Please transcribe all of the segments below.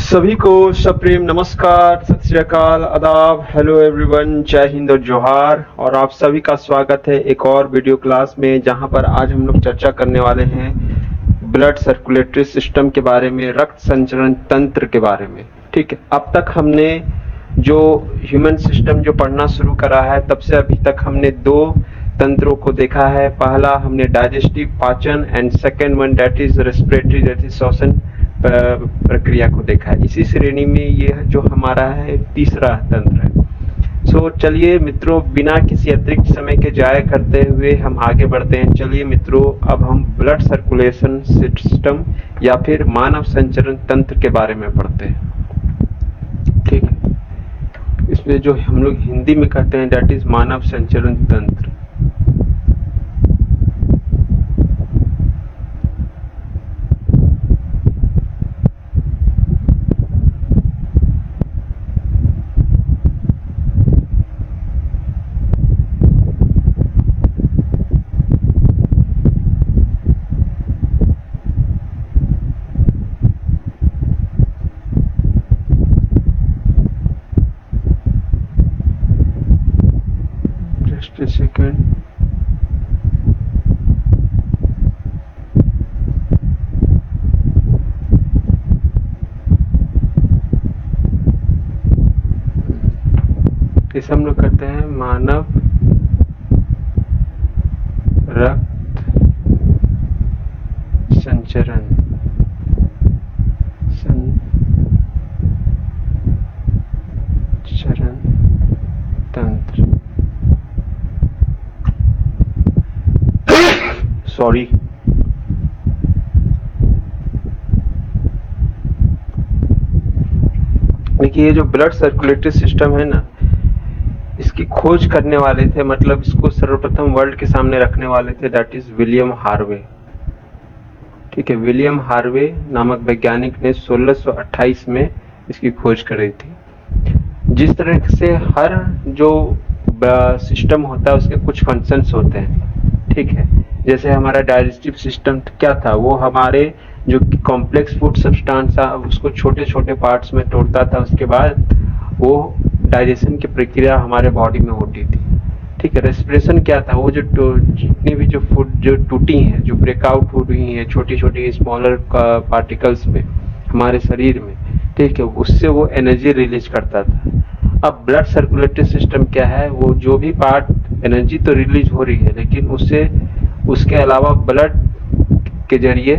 सभी को सप्रेम नमस्कार, सत श्री अकाल, आदाब, हेलो एवरीवन, जय हिंद और जोहार। और आप सभी का स्वागत है एक और वीडियो क्लास में, जहां पर आज हम लोग चर्चा करने वाले हैं ब्लड सर्कुलेटरी सिस्टम के बारे में, रक्त संचरण तंत्र के बारे में। ठीक है, अब तक हमने जो ह्यूमन सिस्टम जो पढ़ना शुरू करा है, तब से अभी तक हमने दो तंत्रों को देखा है। पहला हमने डाइजेस्टिव पाचन and second one that is respiratory, that is श्वसन प्रक्रिया को देखा है। इसी श्रेणी में ये जो हमारा है तीसरा तंत्र है। सो चलिए मित्रों, बिना किसी अतिरिक्त समय के जाया करते हुए हम आगे बढ़ते हैं। चलिए मित्रों, अब हम ब्लड सर्कुलेशन सिस्टम या फिर मानव संचरण तंत्र के बारे में पढ़ते हैं। ठीक है, इसमें जो हम लोग हिंदी में कहते हैं दैट इज मानव संचरण तंत्र। सेकेंड, इसे हम लोग कहते हैं मानव रक्त संचरण तंत्र। सॉरी, देखिए ये जो ब्लड सर्कुलेटरी सिस्टम है ना, इसकी खोज करने वाले थे, मतलब इसको सर्वप्रथम वर्ल्ड के सामने रखने वाले थे दैट इज विलियम हार्वे। ठीक है, विलियम हार्वे नामक वैज्ञानिक ने 1628 में इसकी खोज करी थी। जिस तरह से हर जो सिस्टम होता है उसके कुछ फंक्शंस होते हैं। ठीक है, जैसे हमारा डाइजेस्टिव सिस्टम क्या था, वो हमारे जो कॉम्प्लेक्स फूड सब्सटेंस था उसको छोटे छोटे पार्ट्स में तोड़ता था, उसके बाद वो डाइजेशन की प्रक्रिया हमारे बॉडी में होती थी। ठीक है, रेस्पिरेशन क्या था, वो जो जितनी भी जो फूड जो टूटी हैं, जो ब्रेकआउट हुई हैं छोटी छोटी स्मॉलर पार्टिकल्स में हमारे शरीर में, ठीक है, उससे वो एनर्जी रिलीज करता था। अब ब्लड सर्कुलेटरी सिस्टम क्या है, वो जो भी पार्ट एनर्जी तो रिलीज हो रही है, लेकिन उसके अलावा ब्लड के जरिए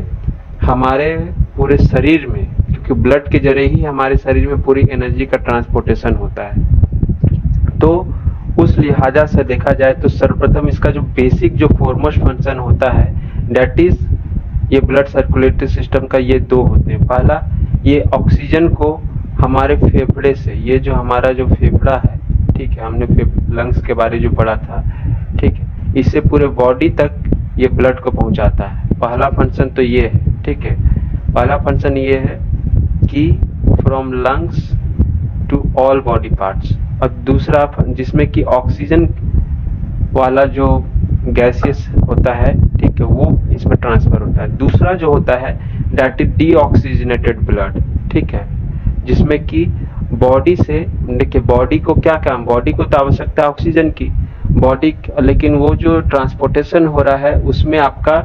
हमारे पूरे शरीर में, क्योंकि ब्लड के जरिए ही हमारे शरीर में पूरी एनर्जी का ट्रांसपोर्टेशन होता है। तो उस लिहाजा से देखा जाए तो सर्वप्रथम इसका जो बेसिक जो फॉरमोस्ट फंक्शन होता है दैट इज ये ब्लड सर्कुलेटरी सिस्टम का ये दो होते हैं। पहला, ये ऑक्सीजन को हमारे फेफड़े से, ये जो हमारा जो फेफड़ा है, ठीक है, हमने लंग्स के बारे जो पढ़ा था, ठीक है, इससे पूरे बॉडी तक ये ब्लड को पहुंचाता है। पहला फंक्शन तो ये है। ठीक है, पहला फंक्शन ये है कि from lungs to all body parts. और दूसरा जिसमें कि ऑक्सीजन वाला जो गैसेस होता है, ठीक है, वो इसमें ट्रांसफर होता है। दूसरा जो होता है दैट इज डीऑक्सीजनेटेड ब्लड। ठीक है, जिसमें कि बॉडी से, देखिए बॉडी को क्या काम, बॉडी को तो आवश्यकता है ऑक्सीजन की, बॉडी, लेकिन वो जो ट्रांसपोर्टेशन हो रहा है उसमें आपका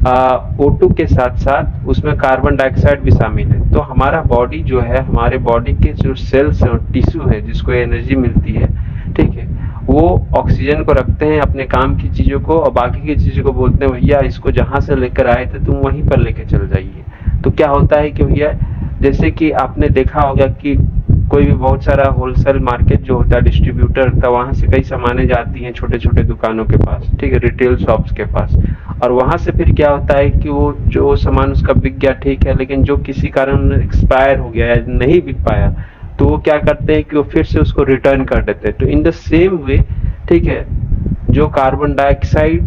O2 के साथ साथ उसमें कार्बन डाइऑक्साइड भी शामिल है। तो हमारा बॉडी जो है, हमारे बॉडी के जो सेल्स और टिश्यू है जिसको एनर्जी मिलती है, ठीक है, वो ऑक्सीजन को रखते हैं अपने काम की चीजों को, और बाकी की चीजों को बोलते हैं भैया इसको जहां से लेकर आए थे तुम वहीं पर लेकर चल जाइए। तो क्या होता है कि भैया, जैसे कि आपने देखा होगा कि कोई भी बहुत सारा होलसेल मार्केट जो होता है, डिस्ट्रीब्यूटर होता है, वहां से कई सामानें जाती हैं छोटे छोटे दुकानों के पास, ठीक है, रिटेल शॉप्स के पास, और वहां से फिर क्या होता है कि वो जो सामान उसका बिक गया, ठीक है, लेकिन जो किसी कारण एक्सपायर हो गया या नहीं बिक पाया, तो वो क्या करते हैं कि वो फिर से उसको रिटर्न कर देते हैं। तो इन द सेम वे, ठीक है, जो कार्बन डाइऑक्साइड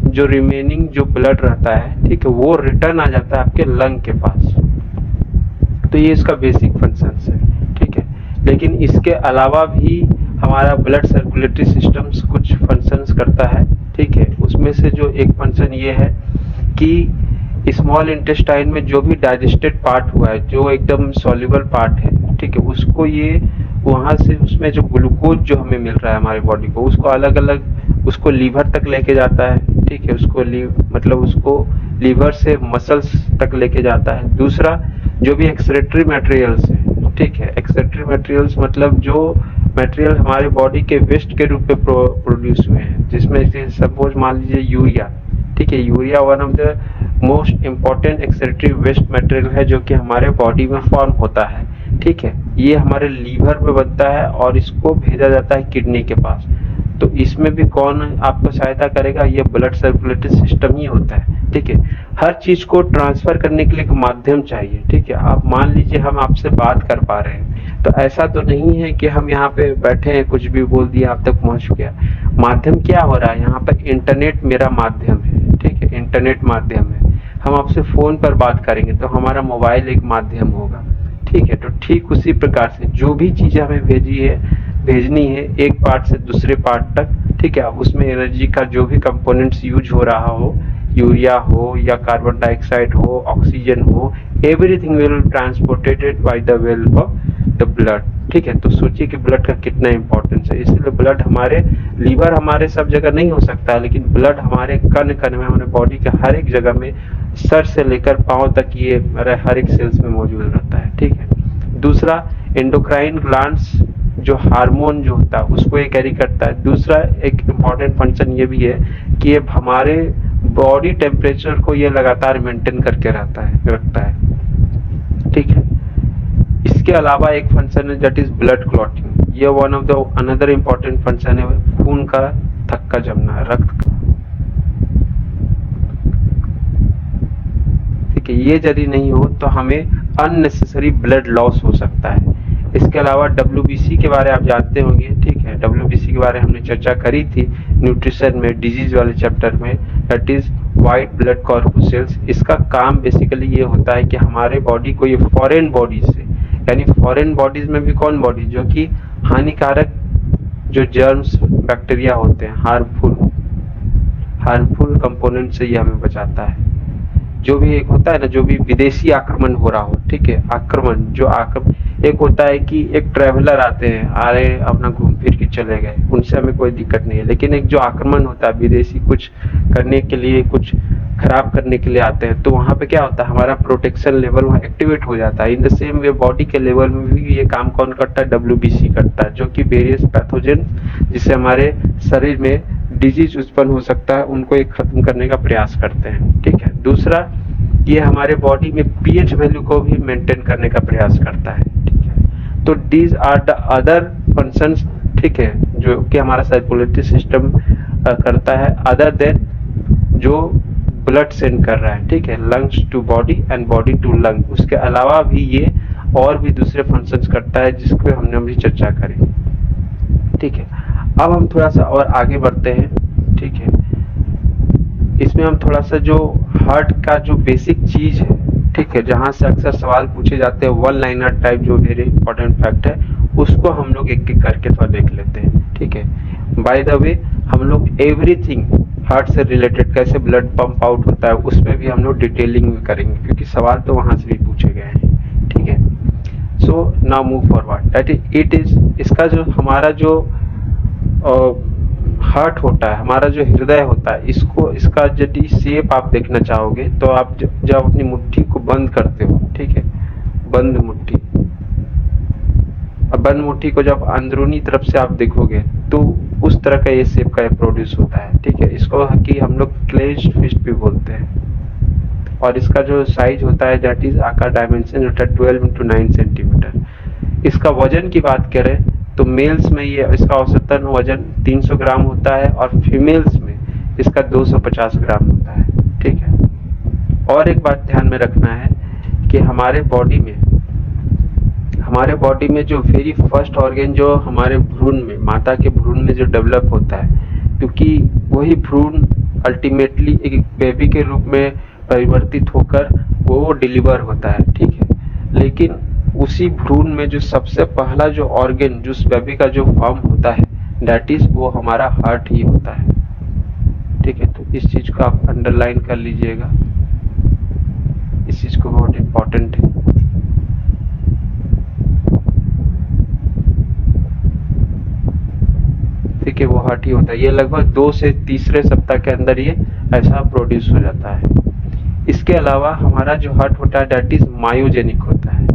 जो रिमेनिंग जो ब्लड रहता है, ठीक है, वो रिटर्न आ जाता है आपके लंग के पास। तो ये इसका बेसिक फंक्शन है। ठीक है, लेकिन इसके अलावा भी हमारा ब्लड सर्कुलेटरी सिस्टम कुछ फंक्शंस करता है। ठीक है, उसमें से जो एक फंक्शन ये है कि स्मॉल इंटेस्टाइन में जो भी डाइजेस्टेड पार्ट हुआ है, जो एकदम सॉल्युबल पार्ट है, ठीक है, उसको ये वहां से उसमें जो ग्लूकोज जो हमें मिल रहा है हमारी बॉडी को, उसको अलग अलग उसको लीवर तक लेके जाता है, ठीक है, उसको मतलब उसको लीवर से मसल्स तक लेके जाता है। दूसरा, जो भी एक्सक्रीटरी मटेरियल्स है, ठीक है, एक्सक्रीटरी मटेरियल्स मतलब जो मटेरियल हमारे बॉडी के वेस्ट के रूप में प्रोड्यूस हुए हैं, जिसमें से सपोज मान लीजिए यूरिया, ठीक है, urea one of the most important excretory waste material है जो कि हमारे बॉडी में फॉर्म होता है, ठीक है, ये हमारे लीवर में बनता है और इसको भेजा जाता है किडनी के पास। तो इसमें भी कौन आपको सहायता करेगा? ये ब्लड सर्कुलेटरी सिस्टम ही होता है, ठीक है। हर चीज को ट्रांसफर करने के लिए एक माध्यम चाहिए, ठीक है। आप मान लीजिए हम आपसे बात कर पा रहे हैं, तो ऐसा तो नहीं है कि हम यहाँ पे बैठे हैं, कुछ भी बोल दिया आप तक पहुंच गया। माध्यम क्या हो रहा है यहाँ पे? इंटरनेट मेरा माध्यम है, ठीक है, इंटरनेट माध्यम है। हम आपसे फोन पर बात करेंगे तो हमारा मोबाइल एक माध्यम होगा, ठीक है। तो ठीक उसी प्रकार से जो भी चीजें हमें भेजनी है एक पार्ट से दूसरे पार्ट तक, ठीक है, उसमें एनर्जी का जो भी कंपोनेंट्स यूज हो रहा हो, यूरिया हो या कार्बन डाइऑक्साइड हो, ऑक्सीजन हो, everything will transported by the well of the blood, ठीक है। तो सोचिए कि ब्लड का कितना इंपॉर्टेंस है। इसलिए ब्लड हमारे लीवर हमारे सब जगह नहीं हो सकता है, लेकिन ब्लड हमारे कण कण में, हमारे बॉडी के हर एक जगह में, सर से लेकर पांव तक ये हर एक सेल्स में मौजूद रहता है, ठीक है। दूसरा, एंडोक्राइन ग्लैंड्स जो हार्मोन जो होता है उसको ये कैरी करता है। दूसरा एक इम्पॉर्टेंट फंक्शन ये भी है कि ये हमारे बॉडी टेम्परेचर को ये लगातार मेंटेन करके रखता है, ठीक है। इसके अलावा एक फंक्शन है दैट इज ब्लड क्लॉटिंग। ये one of the another important function है, खून का थक्का जमना, रक्त का, ठीक है। ये यदि नहीं हो तो हमें अननेसेसरी ब्लड लॉस हो सकता है। इसके अलावा WBC के बारे आप जानते होंगे, ठीक है। WBC के बारे में हमने चर्चा करी थी न्यूट्रिशन में, डिजीज वाले चैप्टर में, दैट इज व्हाइट ब्लड कॉर्पुसेल्स। इसका काम बेसिकली ये होता है कि हमारे बॉडी को ये फॉरेन बॉडीज से, यानी फॉरेन बॉडीज में भी कौन बॉडी जो कि हानिकारक जो जर्म्स बैक्टीरिया होते हैं, हार्मफुल कंपोनेंट से ये हमें बचाता है। जो भी एक होता है ना, जो भी विदेशी आक्रमण हो रहा हो, ठीक है, आक्रमण जो एक होता है कि एक ट्रैवलर आते हैं, आ रहे अपना घूम फिर के चले गए, उनसे हमें कोई दिक्कत नहीं है। लेकिन एक जो आक्रमण होता है, विदेशी कुछ करने के लिए, कुछ खराब करने के लिए आते हैं, तो वहां पे क्या होता है, हमारा प्रोटेक्शन लेवल वहाँ एक्टिवेट हो जाता है। In the same way body के लेवल में भी ये काम कौन करता है? WBC करता है, जो कि वेरियस पैथोजन जिससे हमारे शरीर में डिजीज उत्पन्न हो सकता है, उनको एक खत्म करने का प्रयास करते हैं, ठीक है। दूसरा, ये हमारे बॉडी में pH वैल्यू को भी मेंटेन करने का प्रयास करता है, ठीक है। तो these are the other functions, ठीक है, जो कि हमारा सर्कुलेटरी सिस्टम करता है, अदर देन जो ब्लड सेंड कर रहा है, ठीक है, lungs to body and body to lung. उसके अलावा भी ये और भी दूसरे फंक्शंस करता है जिसको हमने अभी चर्चा करी, ठीक है। अब हम थोड़ा सा और आगे बढ़ते हैं, ठीक है। इसमें हम थोड़ा सा जो हार्ट का जो बेसिक चीज है, ठीक है, जहां से अक्सर सवाल पूछे जाते हैं, वन लाइनर टाइप जो वेरी इंपॉर्टेंट फैक्ट है, उसको हम लोग एक एक करके थोड़ा देख लेते हैं, ठीक है। बाय द वे, हम लोग एवरीथिंग हार्ट से रिलेटेड, कैसे ब्लड पंप आउट होता है, उसमें भी हम लोग डिटेलिंग में करेंगे, क्योंकि सवाल तो वहां से भी पूछे गए हैं, ठीक है। So now move forward, that it is, इसका जो हमारा जो हार्ट होता है, हमारा जो हृदय होता है, इसका यदि शेप आप देखना चाहोगे तो आप जब अपनी मुट्ठी को बंद करते हो, ठीक है, बंद मुट्ठी, अब बंद मुट्ठी को जब अंदरूनी तरफ से आप देखोगे तो उस तरह का ये शेप का प्रोड्यूस होता है, ठीक है। इसको कि हम लोग क्लेंच्ड फिस्ट भी बोलते हैं। और इसका जो साइज होता है दैट इज आकार डायमेंशन होता है 12x9 सेंटीमीटर। इसका वजन की बात करें तो मेल्स में ये इसका औसतन वजन 300 ग्राम होता है और फीमेल्स में इसका 250 ग्राम होता है, ठीक है। और एक बात ध्यान में रखना है कि हमारे बॉडी में जो वेरी फर्स्ट ऑर्गन जो हमारे भ्रूण में, माता के भ्रूण में जो डेवलप होता है, क्योंकि वही भ्रूण अल्टीमेटली एक बेबी के रूप में परिवर्तित होकर वो डिलीवर होता है, ठीक है। लेकिन उसी भ्रूण में जो सबसे पहला जो ऑर्गन जो उस बेबी का जो फॉर्म होता है, दैट इज वो हमारा हार्ट ही होता है, ठीक है। तो इस चीज को आप अंडरलाइन कर लीजिएगा, हार्ट ही होता है। ये लगभग 2 से तीसरे सप्ताह के अंदर ये ऐसा प्रोड्यूस हो जाता है। इसके अलावा हमारा जो हार्ट होता है दैट इज मायोजेनिक होता है।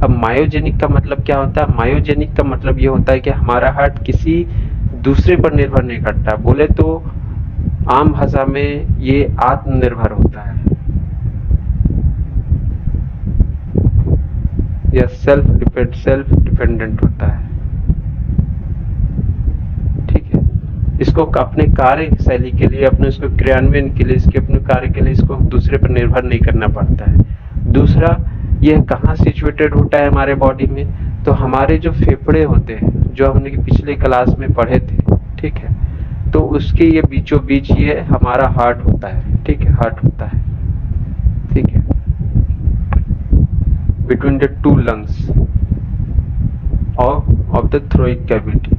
अब मायोजेनिक का मतलब क्या होता है? मायोजेनिक का मतलब ये होता है कि हमारा हार्ट किसी दूसरे पर निर्भर नहीं करता। बोले तो आम भाषा में ये आत्मनिर्भर होता है या सेल्फ डिपेंडेंट होता है। ठीक है, इसको अपने कार्य शैली के लिए, अपने इसको क्रियान्वयन के लिए, इसके अपने कार्य के लिए इसको दूसरे पर निर्भर नहीं करना पड़ता है। दूसरा, यह कहाँ सिचुएटेड होता है हमारे बॉडी में? तो हमारे जो फेफड़े होते हैं, जो हमने पिछले क्लास में पढ़े थे, ठीक है, तो उसके ये बीचों बीच ये हमारा हार्ट होता है। ठीक है, हार्ट होता है। ठीक है, between the two lungs of the thoracic cavity.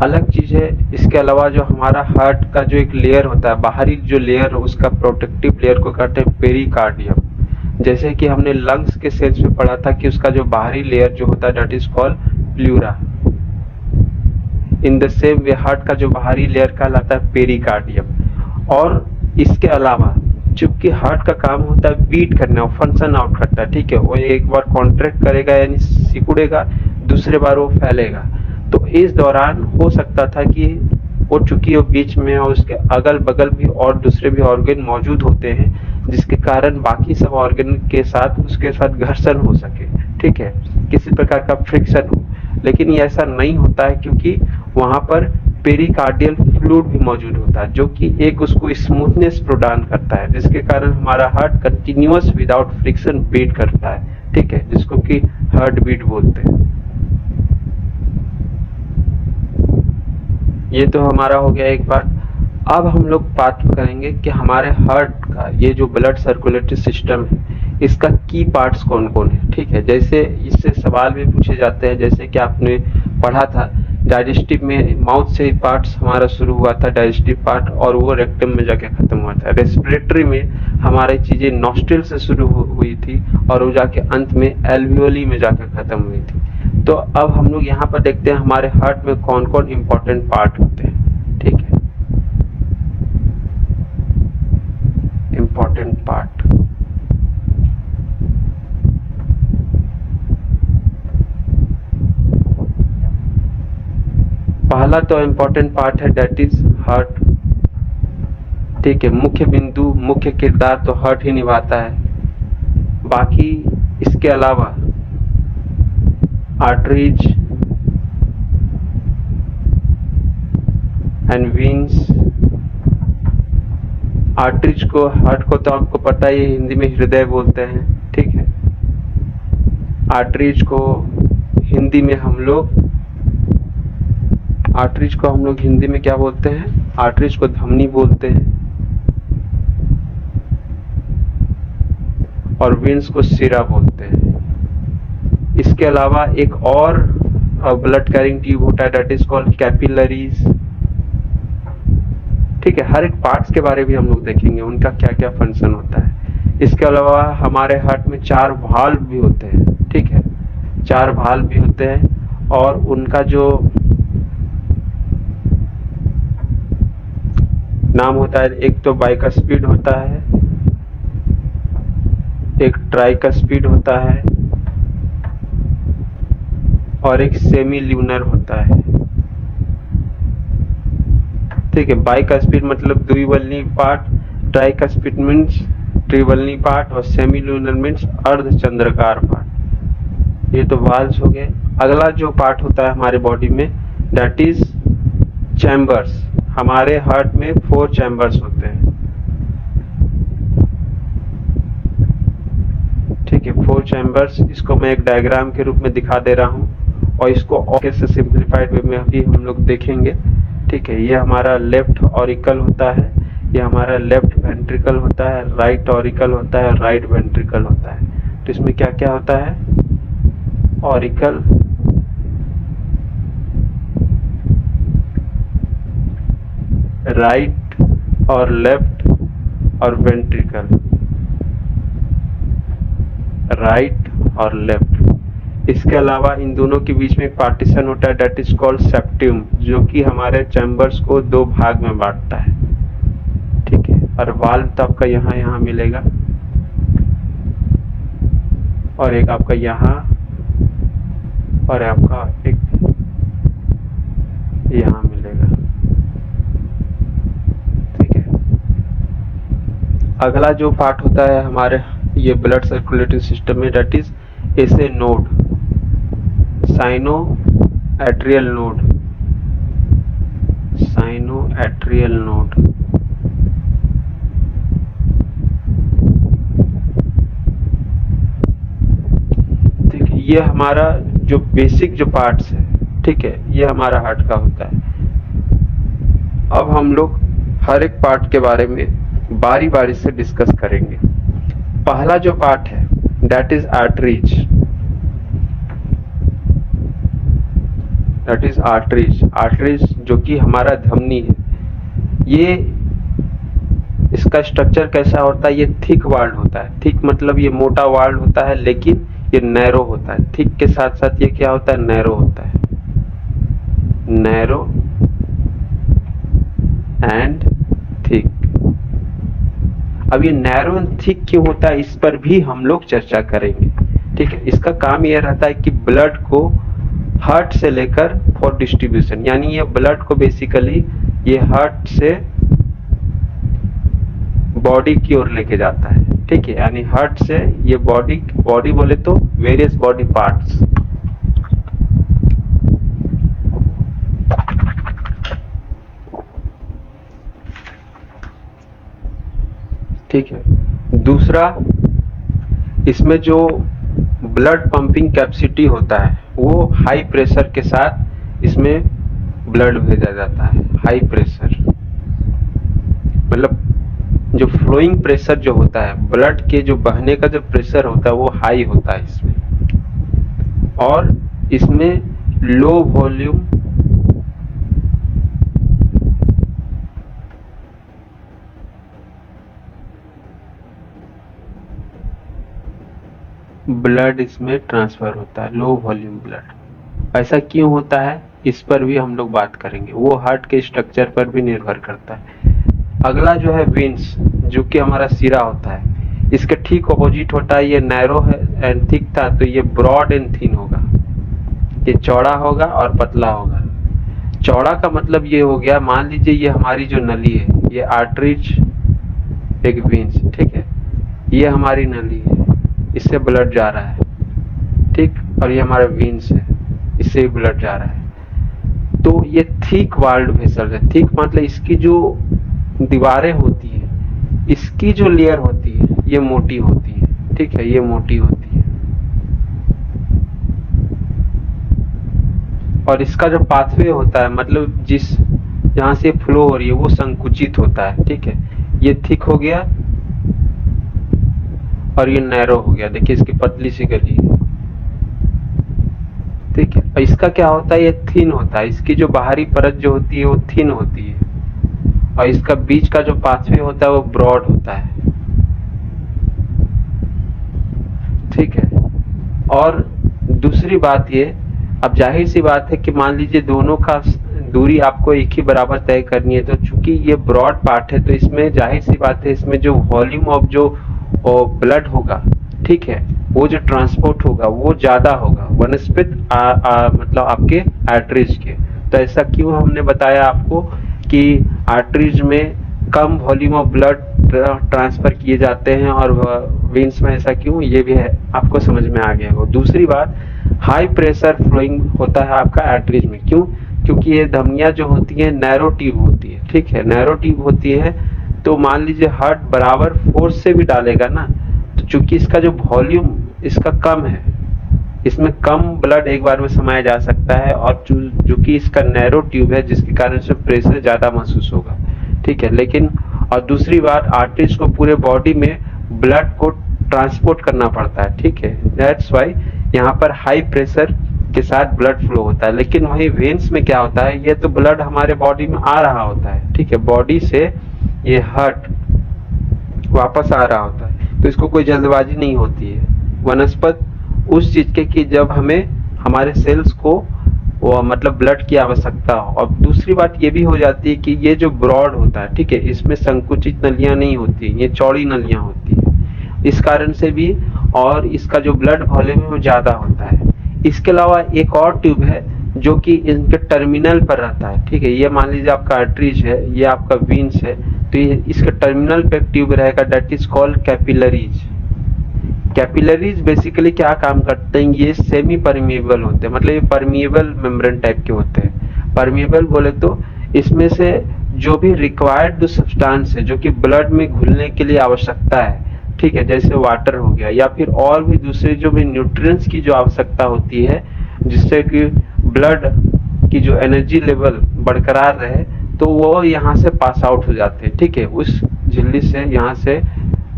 अलग चीज है। इसके अलावा जो हमारा हार्ट का जो एक लेयर होता है, बाहरी जो लेयर, उसका प्रोटेक्टिव लेयर को कहते हैं पेरिकार्डियम। जैसे कि हमने लंग्स के सेल्स में पढ़ा था कि उसका जो बाहरी लेयर जो होता है that is called pleura. In the same way heart का जो बाहरी लेयर कहलाता है पेरिकार्डियम। और इसके अलावा चूंकि हार्ट का काम होता है बीट करना, फंक्शन आउट करता है। ठीक है, वो एक बार कॉन्ट्रैक्ट करेगा यानी सिकुड़ेगा, दूसरे बार वो फैलेगा। तो इस दौरान हो सकता था कि वो चूंकि वो बीच में और उसके अगल बगल भी और दूसरे भी ऑर्गन मौजूद होते हैं, जिसके कारण बाकी सब ऑर्गन के साथ उसके साथ घर्षण हो सके। ठीक है, किसी प्रकार का फ्रिक्शन हो। लेकिन ये ऐसा नहीं होता है क्योंकि वहां पर पेरिकार्डियल फ्लूइड भी मौजूद होता है, जो कि एक उसको स्मूथनेस प्रदान करता है, जिसके कारण हमारा heart continuous without friction beat करता है। ठीक है, जिसको कि हार्ट बीट बोलते हैं। ये तो हमारा हो गया एक बात। अब हम लोग बात करेंगे कि हमारे हार्ट का ये जो ब्लड सर्कुलेटरी सिस्टम है, इसका की पार्ट्स कौन कौन है। ठीक है, जैसे इससे सवाल भी पूछे जाते हैं, जैसे कि आपने पढ़ा था डाइजेस्टिव में माउथ से पार्ट्स हमारा शुरू हुआ था, डाइजेस्टिव पार्ट, और वो रेक्टम में जाके खत्म हुआ था। रेस्पिरेटरी में हमारी चीजें नॉस्ट्रिल से शुरू हुई थी और वो जाके अंत में एल्वियोली में जाके खत्म हुई थी। तो अब हम लोग यहाँ पर देखते हैं हमारे हार्ट में कौन कौन इंपॉर्टेंट पार्ट होते हैं। ठीक है, इंपॉर्टेंट पार्ट। पहला तो इंपॉर्टेंट पार्ट है दैट इज हार्ट। ठीक है, मुख्य बिंदु, मुख्य किरदार तो हार्ट ही निभाता है। बाकी इसके अलावा आर्टरीज एंड वेन्स। आर्टरीज को, हार्ट को तो आपको पता ही, हिंदी में हृदय बोलते हैं। ठीक है, आर्टरीज को हिंदी में हम लोग हिंदी में क्या बोलते हैं? आर्टरीज को धमनी बोलते हैं और वेन्स को सिरा बोलते हैं। इसके अलावा एक और ब्लड कैरिंग ट्यूब होता है दैट इज कॉल्ड कैपिलरीज। ठीक है, हर एक पार्ट्स के बारे में भी हम लोग देखेंगे, उनका क्या क्या फंक्शन होता है। इसके अलावा हमारे हार्ट में 4 वाल्व भी होते हैं। ठीक है, 4 वाल्व भी होते हैं और उनका जो नाम होता है, एक तो बाइकस्पिड होता है, एक ट्राइकस्पिड होता है और एक सेमी ल्यूनर होता है। ठीक है, बाइकस्पिड मतलब द्विवल्नी पार्ट, ट्राइकस्पिड मीन्स त्रिवल्नी पार्ट और सेमी ल्यूनर मीन्स अर्धचंद्राकार पार्ट। ये तो वाल्व्स हो गए। अगला जो पार्ट होता है हमारे बॉडी में दैट इज चैम्बर्स। हमारे हार्ट में 4 चैम्बर्स होते हैं। ठीक है, 4 चैम्बर्स। इसको मैं एक डायग्राम के रूप में दिखा दे रहा हूं और इसको और कैसे सिंप्लीफाइड वे में भी हम लोग देखेंगे। ठीक है, ये हमारा लेफ्ट ऑरिकल होता है, ये हमारा लेफ्ट वेंट्रिकल होता है, राइट ऑरिकल होता है, राइट वेंट्रिकल होता है। तो इसमें क्या क्या होता है? ऑरिकल, राइट और लेफ्ट और वेंट्रिकल, राइट और लेफ्ट। इसके अलावा इन दोनों के बीच में एक पार्टीशन होता है, डेट इज कॉल्ड सेप्टियम, जो कि हमारे चैम्बर्स को दो भाग में बांटता है, ठीक है। और वाल्व तो आपका यहाँ मिलेगा, और एक आपका यहाँ, और आपका एक यहाँ मिलेगा, ठीक है। अगला जो पार्ट होता है हमारे ये ब्लड सर्कुलेटरी सिस्टम में, that is SA node, sino atrial node, sino atrial node. ठीक है, ये हमारा जो बेसिक जो पार्ट्स है, ठीक है, ये हमारा हार्ट का होता है। अब हम लोग हर एक पार्ट के बारे में बारी बारी से डिस्कस करेंगे। पहला जो पार्ट है that is arteries, that is arteries. Arteries जो कि हमारा धमनी है, ये इसका स्ट्रक्चर कैसा होता है, ये थिक वाल्ड होता है। थिक मतलब ये मोटा वाल्ड होता है, लेकिन ये नैरो होता है। थिक के साथ साथ ये क्या होता है, नैरो होता है, नैरो एंड थिक। अब ये नैरो एंड थिक क्यों होता है, इस पर भी हम लोग चर्चा करेंगे, ठीक है। इसका काम यह रहता है कि ब्लड को हार्ट से लेकर फॉर डिस्ट्रीब्यूशन, यानी ये ब्लड को बेसिकली ये हार्ट से बॉडी की ओर लेके जाता है, ठीक है। यानी हार्ट से ये बॉडी बोले तो वेरियस बॉडी पार्ट्स, ठीक है। दूसरा, इसमें जो ब्लड पंपिंग कैपेसिटी होता है वो हाई प्रेशर के साथ इसमें ब्लड भेजा जाता है। हाई प्रेशर मतलब जो फ्लोइंग प्रेशर जो होता है, ब्लड के जो बहने का जो प्रेशर होता है वो हाई होता है इसमें। और इसमें लो वॉल्यूम ब्लड इसमें ट्रांसफर होता है, लो वॉल्यूम ब्लड। ऐसा क्यों होता है इस पर भी हम लोग बात करेंगे, वो हार्ट के स्ट्रक्चर पर भी निर्भर करता है। अगला जो है वेन्स, जो कि हमारा सिरा होता है, इसके ठीक अपोजिट होता है। ये नैरो है एंड थिक था, तो ये ब्रॉड एंड थिन होगा। ये चौड़ा होगा और पतला होगा। चौड़ा का मतलब ये हो गया, मान लीजिए ये हमारी जो नली है, ये आर्टरीज एक वेन्स, ठीक है, ये हमारी नली है, इससे ब्लड जा रहा है, ठीक। और ये हमारा वेन्स है, इससे भी ब्लड जा रहा है। तो ये थिक वाल्ड वेसल है। थिक मतलब इसकी जो दीवारें होती है, इसकी जो लेयर होती है ये मोटी होती है, ठीक है, ये मोटी होती है। और इसका जो पाथवे होता है, मतलब जहां से फ्लो हो रही है वो संकुचित होता है, ठीक है। ये थिक हो गया और ये नैरो हो गया, देखिए इसकी पतली सी गली है, ठीक है। और इसका क्या होता है, ये थिन होता है। इसकी जो बाहरी परत जो होती है वो थिन होती है, और इसका बीच का जो पाथवे होता है वो ब्रॉड होता है, ठीक है। और दूसरी बात ये, अब जाहिर सी बात है कि मान लीजिए दोनों का दूरी आपको एक ही बराबर तय करनी है, तो चूंकि ये ब्रॉड पार्ट है तो इसमें जाहिर सी बात है, इसमें जो वॉल्यूम ऑफ जो ब्लड होगा, ठीक है, वो जो ट्रांसपोर्ट होगा वो ज्यादा होगा वनस्पत मतलब आपके आर्टरीज के। तो ऐसा क्यों हमने बताया आपको कि आर्टरीज में कम वॉल्यूम ऑफ ब्लड ट्रांसफर किए जाते हैं और वेन्स में ऐसा क्यों, ये भी है आपको समझ में आ गया होगा। दूसरी बात, हाई प्रेशर फ्लोइंग होता है आपका आर्टरीज में, क्यों, क्योंकि ये धमनियां जो होती है नैरो ट्यूब होती है, ठीक है, नैरो ट्यूब होती है। तो मान लीजिए हार्ट बराबर फोर्स से भी डालेगा ना, तो चूंकि इसका जो वॉल्यूम इसका कम है, इसमें कम ब्लड एक बार में समाया जा सकता है, और चूंकि इसका नैरो ट्यूब है जिसके कारण से प्रेशर ज्यादा महसूस होगा, ठीक है। लेकिन और दूसरी बात, आर्टरीज को पूरे बॉडी में ब्लड को ट्रांसपोर्ट करना पड़ता है, ठीक है। दैट्स व्हाई यहाँ पर हाई प्रेशर के साथ ब्लड फ्लो होता है। लेकिन वही वेन्स में क्या होता है, ये तो ब्लड हमारे बॉडी में आ रहा होता है, ठीक है, बॉडी से ये हार्ट वापस आ रहा होता है, तो इसको कोई जल्दबाजी नहीं होती है। वनस्पत उस चीज के कि जब हमें हमारे सेल्स को वो मतलब ब्लड की आवश्यकता हो। और दूसरी बात ये भी हो जाती है कि ये जो ब्रॉड होता है, ठीक है, इसमें संकुचित नलियां नहीं होती, ये चौड़ी नलियां होती है, इस कारण से भी, और इसका जो ब्लड वॉल्यूम है वो ज्यादा होता है। इसके अलावा एक और ट्यूब है जो कि इनके टर्मिनल पर रहता है, ठीक है, ये मान लीजिए आपका आर्टरीज है, ये आपका वीन्स है, तो ये इसके टर्मिनल पे एक ट्यूब रहेगा, that is called capillaries. Capillaries basically क्या काम करते हैं, ये सेमी परमिएबल होते हैं, मतलब ये परमिएबल मेम्ब्रेन टाइप के होते हैं। परमिएबल बोले तो इसमें से जो भी रिक्वायर्ड जो सब्सटेंस है जो कि ब्लड में घुलने के लिए आवश्यकता है, ठीक है, जैसे वाटर हो गया या फिर और भी दूसरे जो भी न्यूट्रिएंट्स की जो आवश्यकता होती है जिससे कि ब्लड की जो एनर्जी लेवल बरकरार रहे, तो वो यहाँ से पास आउट हो जाते हैं, ठीक है, उस झिल्ली से, यहाँ से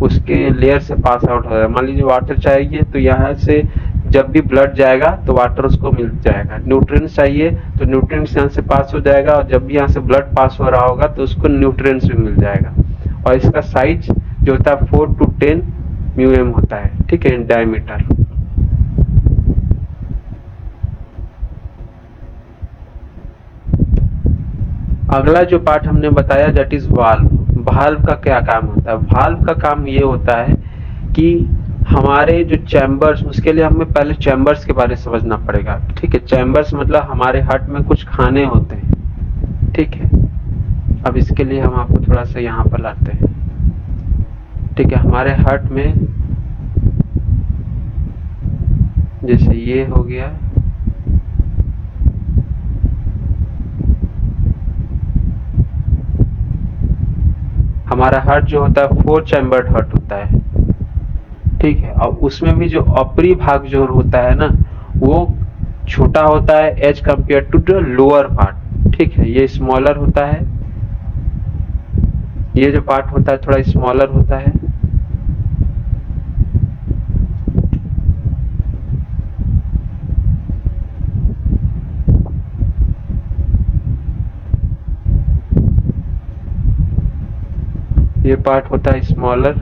उसके लेयर से पास आउट हो जाएगा। मान लीजिए वाटर चाहिए तो यहाँ से जब भी ब्लड जाएगा तो वाटर उसको मिल जाएगा। न्यूट्रिएंट्स चाहिए तो न्यूट्रिएंट्स यहाँ से पास हो जाएगा, और जब भी यहाँ से ब्लड पास हो रहा होगा तो उसको न्यूट्रिएंट्स भी मिल जाएगा। और इसका साइज जो होता है 4 to 10 म्यूएम होता है, ठीक है, इन डायमीटर। अगला जो पार्ट हमने बताया दैट इज वाल्व। वाल्व का क्या काम होता है? वाल्व का काम ये होता है कि हमारे जो चैम्बर्स, उसके लिए हमें पहले चैम्बर्स के बारे में समझना पड़ेगा, ठीक है। चैम्बर्स मतलब हमारे हार्ट में कुछ खाने होते हैं, ठीक है। अब इसके लिए हम आपको थोड़ा सा यहाँ पर लाते हैं, ठीक है। हमारे हार्ट में जैसे ये हो गया, हमारा हार्ट जो होता है 4 चैम्बर्ड हार्ट होता है, ठीक है। और उसमें भी जो ऊपरी भाग जो होता है ना, वो छोटा होता है as compared to the lower part, ठीक है। ये स्मॉलर होता है, ये जो पार्ट होता है थोड़ा स्मॉलर होता है। ये पार्ट होता है स्मॉलर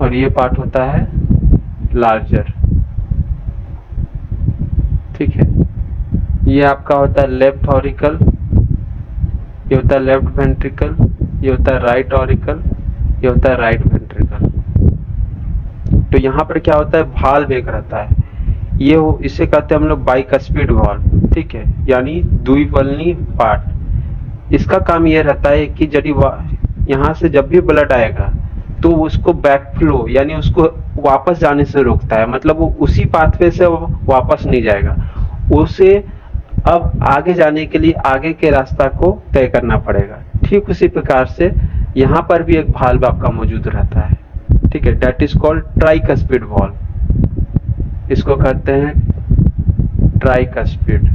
और ये पार्ट होता है लार्जर, ठीक है। ये आपका होता है लेफ्ट ऑरिकल, ये होता है लेफ्ट वेंट्रिकल, ये होता है राइट ऑरिकल, ये होता है राइट वेंट्रिकल। तो यहाँ पर क्या होता है, वाल्व एक रहता है, ये इसे कहते हैं हम लोग बाइकस्पिड वाल्व, ठीक है, यानी द्विवल्नी पार्ट। इसका काम ये रहता है कि यहाँ से जब भी ब्लड आएगा तो उसको बैक फ्लो यानी उसको वापस जाने से रोकता है, मतलब वो उसी पाथवे से वापस नहीं जाएगा, उसे अब आगे जाने के लिए आगे के रास्ता को तय करना पड़ेगा। ठीक उसी प्रकार से यहाँ पर भी एक वाल्व आपका मौजूद रहता है, ठीक है, that is called tricuspid valve. इसको कहते हैं ट्राइकस्पिड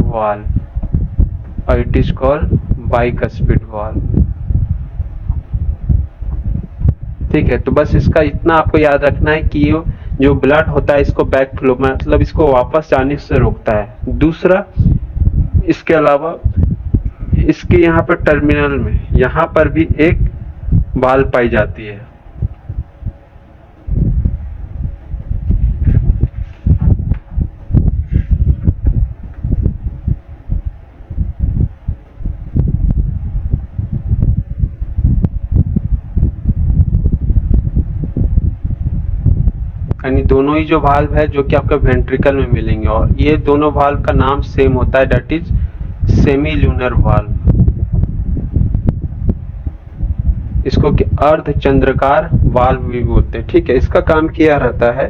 वाल्व और it is called bicuspid valve, ठीक है। तो बस इसका इतना आपको याद रखना है कि जो ब्लड होता है इसको बैक फ्लो मतलब इसको वापस जाने से रोकता है। दूसरा, इसके अलावा इसके यहाँ पर टर्मिनल में यहाँ पर भी एक वाल्व पाई जाती है, यानी दोनों ही जो वाल्व है जो कि आपका वेंट्रिकल में मिलेंगे, और ये दोनों वाल्व का नाम सेम होता है, that is semi lunar valve. इसको कि अर्ध चंद्राकार वाल्व भी बोलते हैं, ठीक है। इसका काम क्या रहता है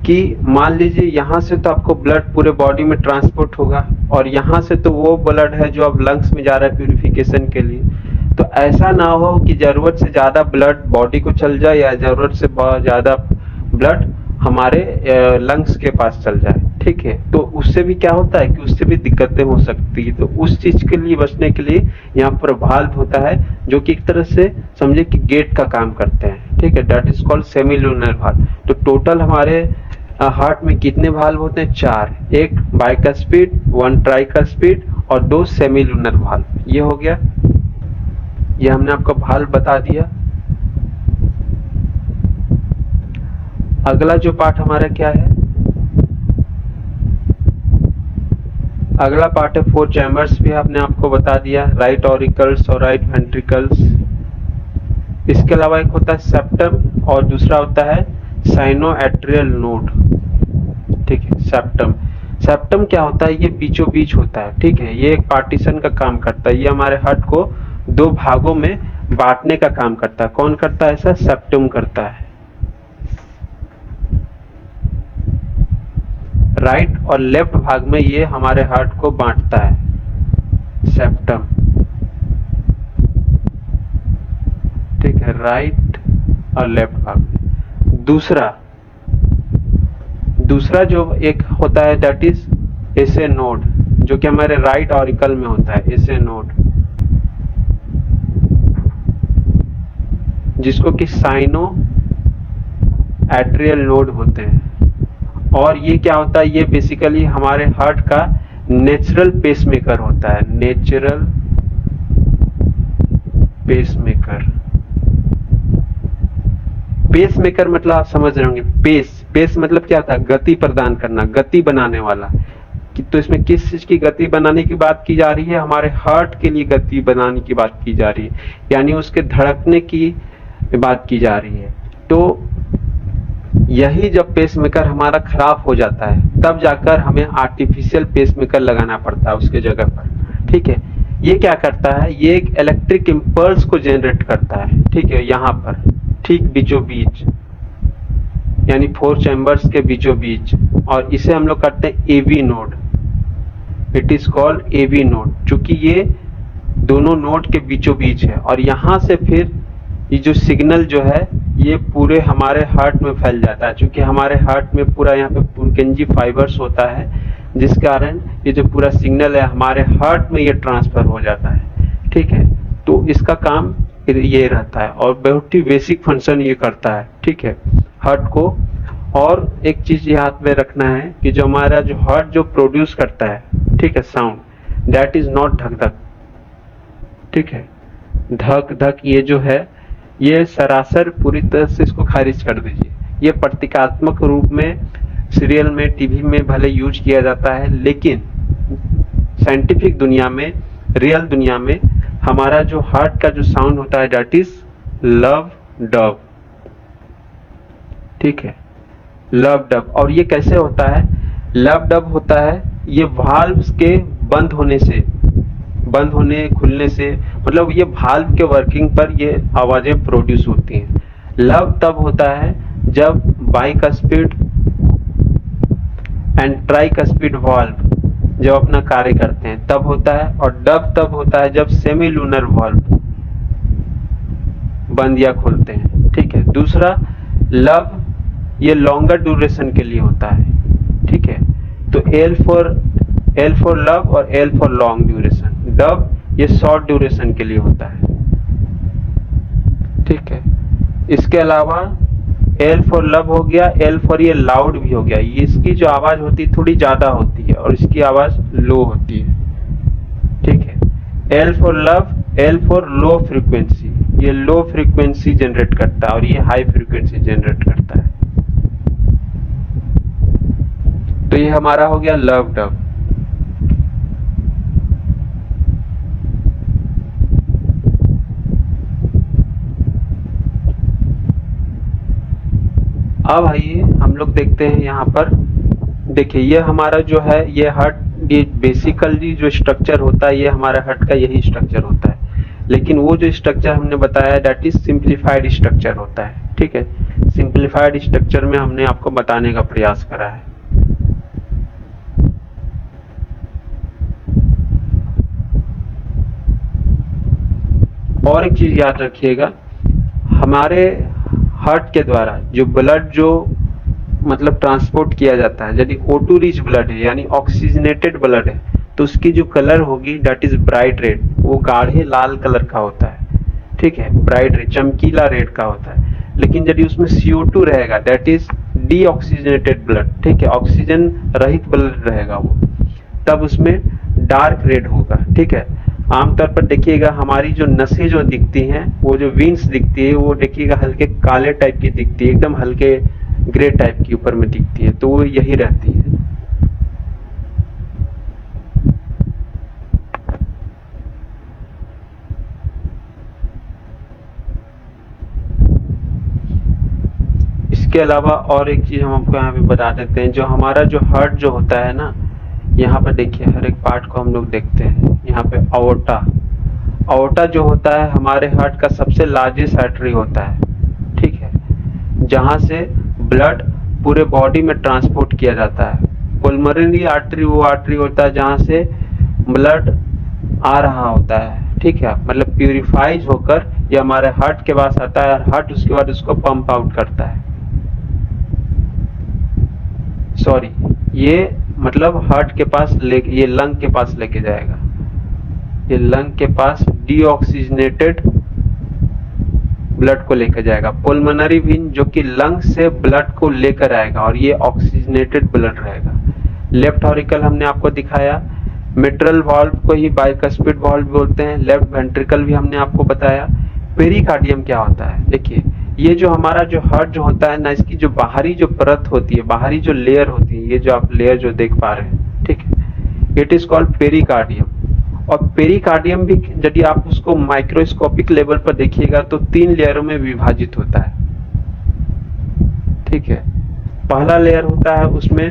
कि मान लीजिए यहाँ से तो आपको ब्लड पूरे बॉडी में ट्रांसपोर्ट होगा, और यहाँ से तो वो ब्लड है जो अब लंग्स में जा रहा है प्यूरिफिकेशन के लिए। तो ऐसा ना हो कि जरूरत से ज्यादा ब्लड बॉडी को चल जाए या जरूरत से ज्यादा ब्लड हमारे लंग्स के पास चल जाए, ठीक है। तो उससे भी क्या होता है कि उससे भी दिक्कतें हो सकती है। तो उस चीज के लिए बचने के लिए यहाँ पर वाल्व होता है जो कि एक तरह से समझे कि गेट का काम करते हैं, ठीक है, that is called semi lunar valve. तो टोटल हमारे हार्ट में कितने वाल्व होते हैं? 4, एक बाइकस्पिड, 1 ट्राइकस्पिड और 2 सेमी ल्यूनर वाल्व। ये हो गया, ये हमने आपको वाल्व बता दिया। अगला जो पार्ट हमारा क्या है, अगला पार्ट है फोर चैम्बर्स, भी आपने आपको बता दिया, राइट ऑरिकल्स और राइट वेंट्रिकल्स। इसके अलावा एक होता है सेप्टम और दूसरा होता है साइनोएट्रियल नोड। ठीक है, सेप्टम, सेप्टम क्या होता है, ये बीचों बीच होता है। ठीक है, ये एक पार्टीशन का काम करता है, ये हमारे हार्ट को दो भागों में बांटने का काम करता है। कौन करता है ऐसा, सेप्टम करता है। राइट और लेफ्ट भाग में ये हमारे हार्ट को बांटता है, सेप्टम। ठीक है, राइट और लेफ्ट भाग में। दूसरा जो एक होता है दैट इज एसे नोड, जो कि हमारे राइट ऑरिकल में होता है, एसे नोड, जिसको कि साइनो एट्रियल नोड होते हैं। और ये क्या होता है, ये बेसिकली हमारे हार्ट का नेचुरल पेसमेकर होता है, नेचुरल पेसमेकर। पेसमेकर मतलब आप समझ रहे होंगे, पेस मतलब क्या होता है, गति प्रदान करना, गति बनाने वाला। तो इसमें किस चीज की गति बनाने की बात की जा रही है, हमारे हार्ट के लिए गति बनाने की बात की जा रही है, यानी उसके धड़कने की बात की जा रही है। तो यही जब पेसमेकर हमारा खराब हो जाता है तब जाकर हमें आर्टिफिशियल पेसमेकर लगाना पड़ता है उसके जगह पर। ठीक है, ये क्या करता है, ये एक इलेक्ट्रिक इंपल्स को जनरेट करता है। ठीक है, यहाँ पर ठीक बीचों बीच, यानी फोर चैम्बर्स के बीचों बीच, और इसे हम लोग करते हैं AV node. It is called AV node, चूंकि ये दोनों नोड के बीचों बीच है। और यहाँ से फिर ये जो सिग्नल जो है ये पूरे हमारे हार्ट में फैल जाता है, क्योंकि हमारे हार्ट में पूरा यहाँ पे पुरकेंजी फाइबर्स होता है, जिस कारण ये जो पूरा सिग्नल है हमारे हार्ट में ये ट्रांसफर हो जाता है। ठीक है, तो इसका काम ये रहता है और बहुत ही बेसिक फंक्शन ये करता है। ठीक है, हार्ट को। और एक चीज याद में रखना है कि जो हमारा जो हार्ट जो प्रोड्यूस करता है, ठीक है, साउंड, दैट इज नॉट धक धक। ठीक है, धक धक ये जो है ये सरासर पूरी तरह से इसको खारिज कर दीजिए। ये प्रतीकात्मक रूप में सीरियल में, टीवी में भले यूज किया जाता है, लेकिन साइंटिफिक दुनिया में, रियल दुनिया में हमारा जो हार्ट का जो साउंड होता है दैट इज लव डब। ठीक है, लव डब। और ये कैसे होता है, लव डब होता है ये वाल्व्स के बंद होने खुलने से, मतलब ये वाल्व के वर्किंग पर ये आवाजें प्रोड्यूस होती हैं। लव तब होता है जब बाइकस्पिड एंड ट्राइकस्पिड वाल्व जब अपना कार्य करते हैं तब होता है, और डब तब होता है जब सेमी लूनर वाल्व बंद या खुलते हैं। ठीक है, दूसरा लव ये लॉन्गर ड्यूरेशन के लिए होता है। ठीक है, तो एल फॉर लव और L for long duration. Dub ये शॉर्ट ड्यूरेशन के लिए होता है। ठीक है, इसके अलावा एल फॉर लव हो गया, एल फॉर ये लाउड भी हो गया। ये इसकी जो आवाज होती है थोड़ी ज्यादा होती है और इसकी आवाज लो होती है। ठीक है, L for love, L for low frequency, ये लो फ्रीक्वेंसी जनरेट करता है और ये हाई फ्रीक्वेंसी जनरेट करता है। तो ये हमारा हो गया लव डब। अब आइए हम लोग देखते हैं यहाँ पर, देखिए ये हमारा जो है ये हार्ट, ये बेसिकली जो स्ट्रक्चर होता है ये हमारा हार्ट का यही स्ट्रक्चर होता है, लेकिन वो जो स्ट्रक्चर हमने बताया दैट इज सिंप्लीफाइड स्ट्रक्चर होता है। ठीक है, सिंप्लीफाइड स्ट्रक्चर में हमने आपको बताने का प्रयास करा है। और एक चीज याद रखिएगा, हमारे हार्ट के द्वारा जो ब्लड जो मतलब ट्रांसपोर्ट किया जाता है, यदि O2 रिच ब्लड है यानी ऑक्सीजनेटेड ब्लड है, तो उसकी जो कलर होगी दैट इज ब्राइट रेड, वो गाढ़े लाल कलर का होता है। ठीक है, ब्राइट रेड, चमकीला रेड का होता है। लेकिन यदि उसमें CO2 रहेगा दैट इज डीऑक्सीजनेटेड ब्लड, ठीक है, ऑक्सीजन रहित ब्लड रहेगा वो, तब उसमें डार्क रेड होगा। ठीक है, आमतौर पर देखिएगा हमारी जो नसें जो दिखती हैं, वो जो वेन्स दिखती है वो देखिएगा हल्के काले टाइप की दिखती है, एकदम हल्के ग्रे टाइप की ऊपर में दिखती है, तो वो यही रहती है। इसके अलावा और एक चीज हम आपको यहाँ पे बता देते हैं, जो हमारा जो हार्ट जो होता है ना, यहाँ पर देखिए हर एक पार्ट को हम लोग देखते हैं। यहाँ पे अओर्टा, अओर्टा जो होता है हमारे हार्ट का सबसे लार्जेस्ट आर्टरी होता है, ठीक है, जहां से ब्लड पूरे बॉडी में ट्रांसपोर्ट किया जाता है। पुल्मोनरी आर्टरी वो आर्टरी होता है जहां से ब्लड आ रहा होता है, ठीक है, मतलब प्यूरिफाइज होकर ये हमारे हार्ट के पास आता है, और हार्ट उसके बाद उसको पंप आउट करता है। सॉरी, ये मतलब हार्ट के पास ये लंग के पास लेके जाएगा, ये लंग के पास डीऑक्सीजनेटेड ब्लड को लेकर जाएगा। पुल्मोनरी वेन जो कि लंग से ब्लड को लेकर आएगा, और ये ऑक्सीजनेटेड ब्लड रहेगा। लेफ्ट ऑरिकल हमने आपको दिखाया, मिट्रल वाल्व को ही बाइकस्पिड वाल्व बोलते हैं, लेफ्ट वेंट्रिकल भी हमने आपको बताया। पेरिकार्डियम क्या होता है, देखिए ये जो हमारा जो हार्ट जो होता है ना, इसकी जो बाहरी जो परत होती है, बाहरी जो लेयर होती है, ये जो आप लेयर जो देख पा रहे हैं, ठीक है, इट इज कॉल्ड पेरिकार्डियम। और पेरिकार्डियम भी यदि आप उसको माइक्रोस्कोपिक लेवल पर देखिएगा तो 3 लेयरों में विभाजित होता है, ठीक है। पहला लेयर होता है उसमें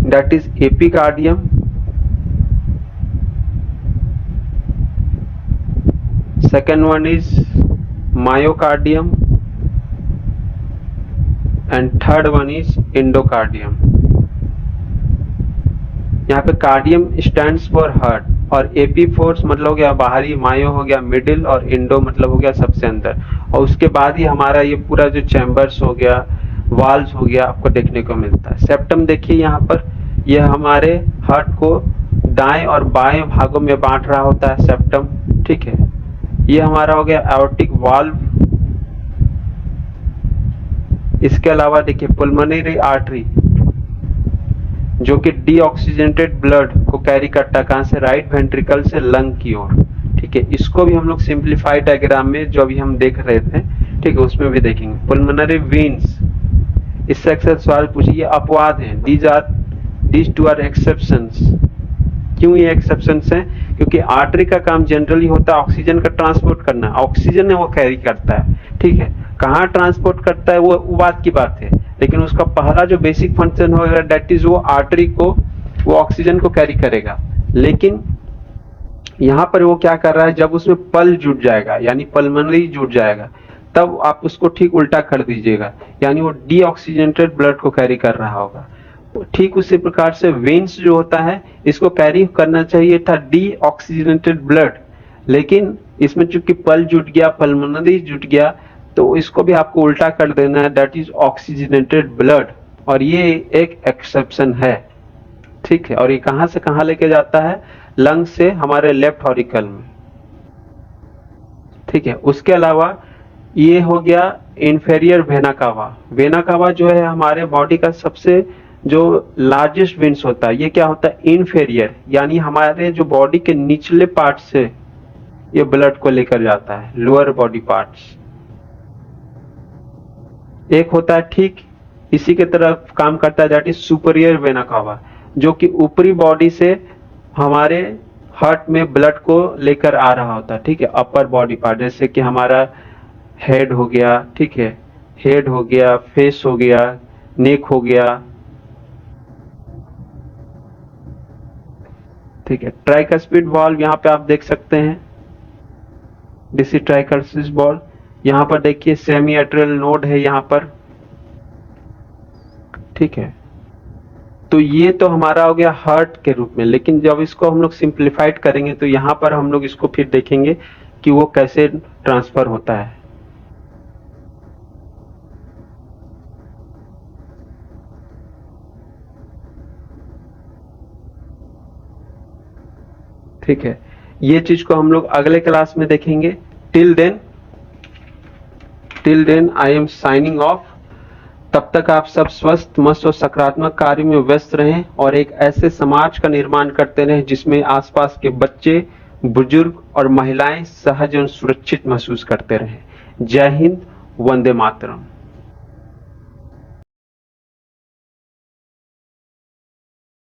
that is epicardium, second one is myocardium, and third one is endocardium. यहाँ पे कार्डियम स्टैंड्स फॉर हार्ट, और एपी फोर्स मतलब हो गया बाहरी, मायो हो गया मिडिल, और इंडो मतलब हो गया सबसे अंदर। और उसके बाद ही हमारा ये पूरा जो चैम्बर्स हो गया, वाल्व्स हो गया, आपको देखने को मिलता है। सेप्टम देखिए यहाँ पर, यह हमारे हार्ट को दाएं और बाएं भागों में बांट रहा होता है, सेप्टम, ठीक है। ये हमारा हो गया एओर्टिक वाल्व। इसके अलावा देखिए पुल्मोनरी आर्टरी जो कि डीऑक्सीजनेटेड ब्लड को कैरी करता है, कहां से, राइट वेंट्रिकल से लंग की ओर, ठीक है। इसको भी हम लोग सिंप्लीफाइड डायग्राम में जो अभी हम देख रहे थे, ठीक है, उसमें भी देखेंगे। पुल्मोनरी वेन्स, इससे अक्सर सवाल पूछिए, अपवाद हैं, दीज टू आर एक्सेप्शंस। क्यों ये एक्सेप्शंस हैं? क्योंकि आर्टरी का काम जनरली होता है ऑक्सीजन का ट्रांसपोर्ट करना, ऑक्सीजन वो कैरी करता है, ठीक है। कहाँ ट्रांसपोर्ट करता है वो बात की बात है, लेकिन उसका पहला जो बेसिक फंक्शन होगा दैट इज वो आर्टरी को, वो ऑक्सीजन को कैरी करेगा। लेकिन यहाँ पर वो क्या कर रहा है, जब उसमें पल जुट जाएगा यानी पल्मोनरी जुट जाएगा, तब आप उसको ठीक उल्टा कर दीजिएगा, यानी वो डीऑक्सीजनेटेड ब्लड को कैरी कर रहा होगा। ठीक उसी प्रकार से वेन्स जो होता है इसको कैरी करना चाहिए था डीऑक्सीजनेटेड ब्लड, लेकिन इसमें चूंकि पल जुट गया, पल्मोनरी जुट गया, तो इसको भी आपको उल्टा कर देना है, दैट इज ऑक्सीजनेटेड ब्लड। और ये एक एक्सेप्शन है, ठीक है। और ये कहां से कहां लेके जाता है, लंग से हमारे लेफ्ट ऑरिकल में, ठीक है। उसके अलावा ये हो गया inferior vena cava. Vena cava जो है हमारे बॉडी का सबसे जो लार्जेस्ट वेन्स होता है, ये क्या होता है, इंफेरियर, यानी हमारे जो बॉडी के निचले पार्ट से ये ब्लड को लेकर जाता है, लोअर बॉडी पार्ट्स। एक होता है ठीक इसी के तरफ काम करता है, that is superior vena cava, जो कि ऊपरी बॉडी से हमारे हार्ट में ब्लड को लेकर आ रहा होता है, ठीक है, अपर बॉडी पार्ट, जैसे कि हमारा हेड हो गया, ठीक है, हेड हो गया, फेस हो गया, नेक हो गया, ठीक है। ट्राइकस्पिड वाल्व यहाँ पे आप देख सकते हैं, डीसी ट्राइकस्पिड वाल्व, यहाँ पर देखिए सेमी एट्रियल नोड है यहाँ पर, ठीक है। तो ये तो हमारा हो गया हार्ट के रूप में, लेकिन जब इसको हम लोग सिंप्लीफाइड करेंगे तो यहाँ पर हम लोग इसको फिर देखेंगे कि वो कैसे ट्रांसफर होता है। ठीक है, ये चीज को हम लोग अगले क्लास में देखेंगे। Till then I am signing off. तब तक आप सब स्वस्थ, मस्त और सकारात्मक कार्य में व्यस्त रहें और एक ऐसे समाज का निर्माण करते रहें जिसमें आसपास के बच्चे, बुजुर्ग और महिलाएं सहज और सुरक्षित महसूस करते रहें। जय हिंद, वंदे मातरम।